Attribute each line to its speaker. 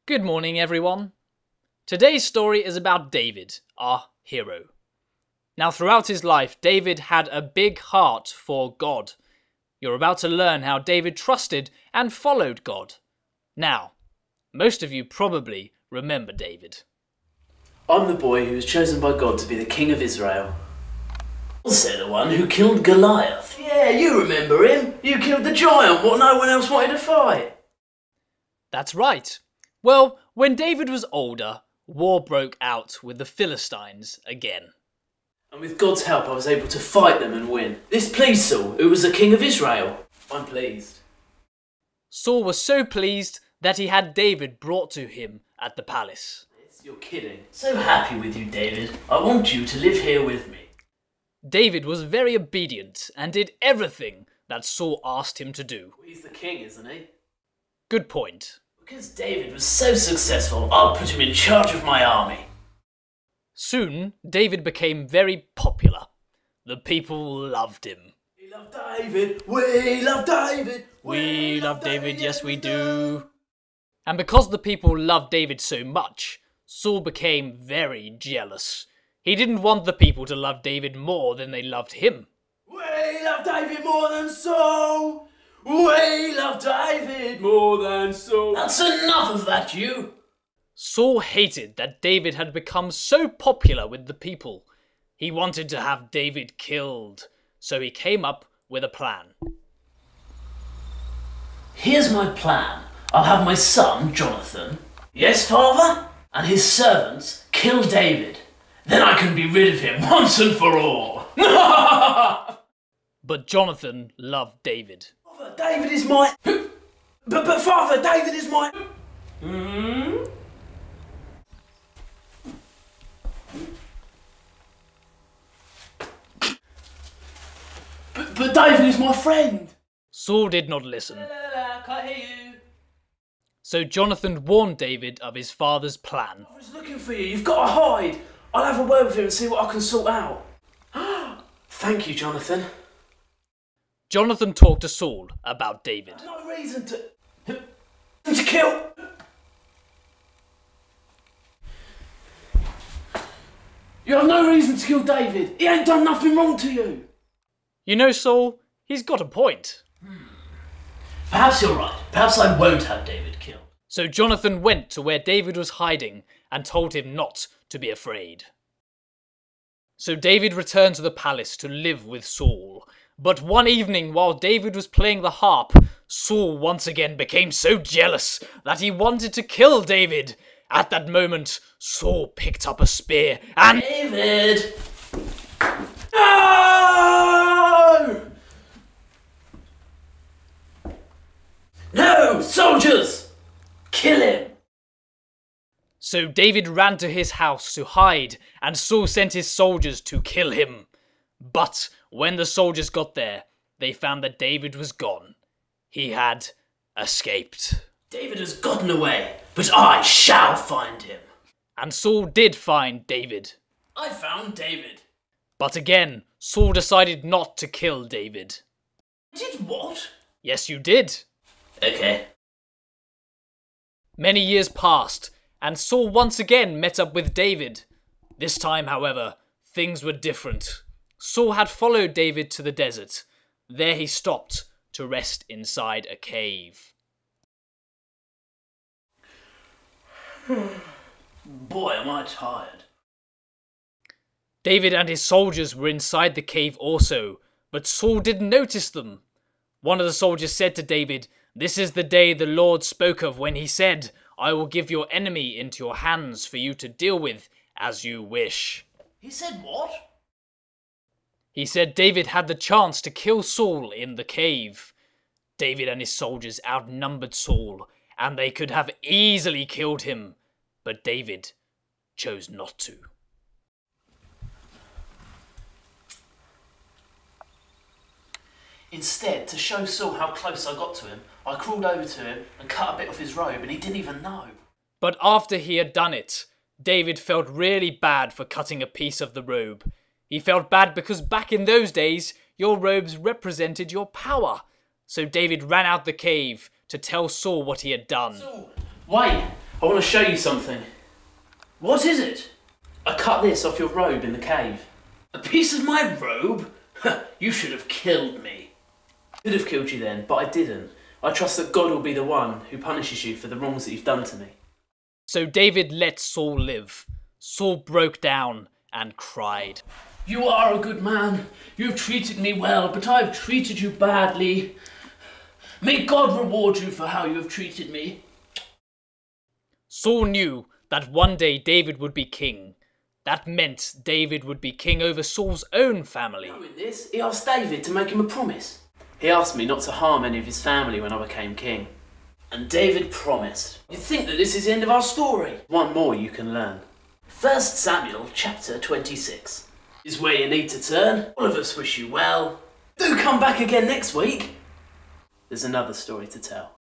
Speaker 1: Good morning, everyone. Today's story is about David, our hero. Now, throughout his life, David had a big heart for God. You're about to learn how David trusted and followed God. Now, most of you probably remember David.
Speaker 2: I'm the boy who was chosen by God to be the king of Israel. Also the one who killed Goliath. Yeah, you remember him. You killed the giant, what no one else wanted to fight.
Speaker 1: That's right. Well, when David was older, war broke out with the Philistines again.
Speaker 2: And with God's help I was able to fight them and win. This pleased Saul, who was the king of Israel. I'm pleased.
Speaker 1: Saul was so pleased that he had David brought to him at the palace.
Speaker 2: You're kidding. So happy with you, David. I want you to live here with me.
Speaker 1: David was very obedient and did everything that Saul asked him to do.
Speaker 2: Well, he's the king, isn't he?
Speaker 1: Good point.
Speaker 2: Because David was so successful, I'll put him in charge of my army.
Speaker 1: Soon, David became very popular. The people loved him.
Speaker 2: We love David, we love David,
Speaker 1: we love David, yes we do. And because the people loved David so much, Saul became very jealous. He didn't want the people to love David more than they loved him.
Speaker 2: We love David more than Saul. We love David more than Saul. That's enough of that, you.
Speaker 1: Saul hated that David had become so popular with the people. He wanted to have David killed, so he came up with a plan.
Speaker 2: Here's my plan. I'll have my son, Jonathan, yes, father, and his servants kill David. Then I can be rid of him once and for all.
Speaker 1: But Jonathan loved David.
Speaker 2: Father, David is my... But Father, David is my... But David is my friend.
Speaker 1: Saul did not listen.
Speaker 2: Can't hear you.
Speaker 1: So Jonathan warned David of his father's plan.
Speaker 2: I was looking for you. You've got to hide. I'll have a word with him and see what I can sort out. Thank you, Jonathan.
Speaker 1: Jonathan talked to Saul about David.
Speaker 2: No reason to kill. You have no reason to kill David. He ain't done nothing wrong to you.
Speaker 1: You know, Saul, he's got a point.
Speaker 2: Perhaps you're right. Perhaps I won't have David killed.
Speaker 1: So Jonathan went to where David was hiding and told him not to be afraid. So David returned to the palace to live with Saul. But one evening, while David was playing the harp, Saul once again became so jealous that he wanted to kill David. At that moment, Saul picked up a spear and...
Speaker 2: David! No! No! Soldiers! Kill him!
Speaker 1: So David ran to his house to hide, and Saul sent his soldiers to kill him. But when the soldiers got there, they found that David was gone. He had escaped.
Speaker 2: David has gotten away, but I shall find him.
Speaker 1: And Saul did find David.
Speaker 2: I found David.
Speaker 1: But again, Saul decided not to kill David.
Speaker 2: Did what?
Speaker 1: Yes, you did.
Speaker 2: Okay.
Speaker 1: Many years passed, and Saul once again met up with David. This time, however, things were different. Saul had followed David to the desert. There he stopped to rest inside a cave.
Speaker 2: Boy, am I tired.
Speaker 1: David and his soldiers were inside the cave also, but Saul didn't notice them. One of the soldiers said to David, "This is the day the Lord spoke of when he said, 'I will give your enemy into your hands for you to deal with as you wish.'"
Speaker 2: He said what?
Speaker 1: He said David had the chance to kill Saul in the cave. David and his soldiers outnumbered Saul, and they could have easily killed him, but David chose not to.
Speaker 2: Instead, to show Saul how close I got to him, I crawled over to him and cut a bit off his robe, and he didn't even know.
Speaker 1: But after he had done it, David felt really bad for cutting a piece of the robe. He felt bad because back in those days, your robes represented your power. So David ran out the cave to tell Saul what he had done.
Speaker 2: Saul, wait! I want to show you something. What is it? I cut this off your robe in the cave. A piece of my robe? You should have killed me. I could have killed you then, but I didn't. I trust that God will be the one who punishes you for the wrongs that you've done to me.
Speaker 1: So David let Saul live. Saul broke down and cried.
Speaker 2: You are a good man. You have treated me well, but I have treated you badly. May God reward you for how you have treated me.
Speaker 1: Saul knew that one day David would be king. That meant David would be king over Saul's own family.
Speaker 2: Knowing this, he asked David to make him a promise. He asked me not to harm any of his family when I became king. And David promised. You'd think that this is the end of our story. One more you can learn. 1 Samuel chapter 26 is where you need to turn. All of us wish you well. Do come back again next week. There's another story to tell.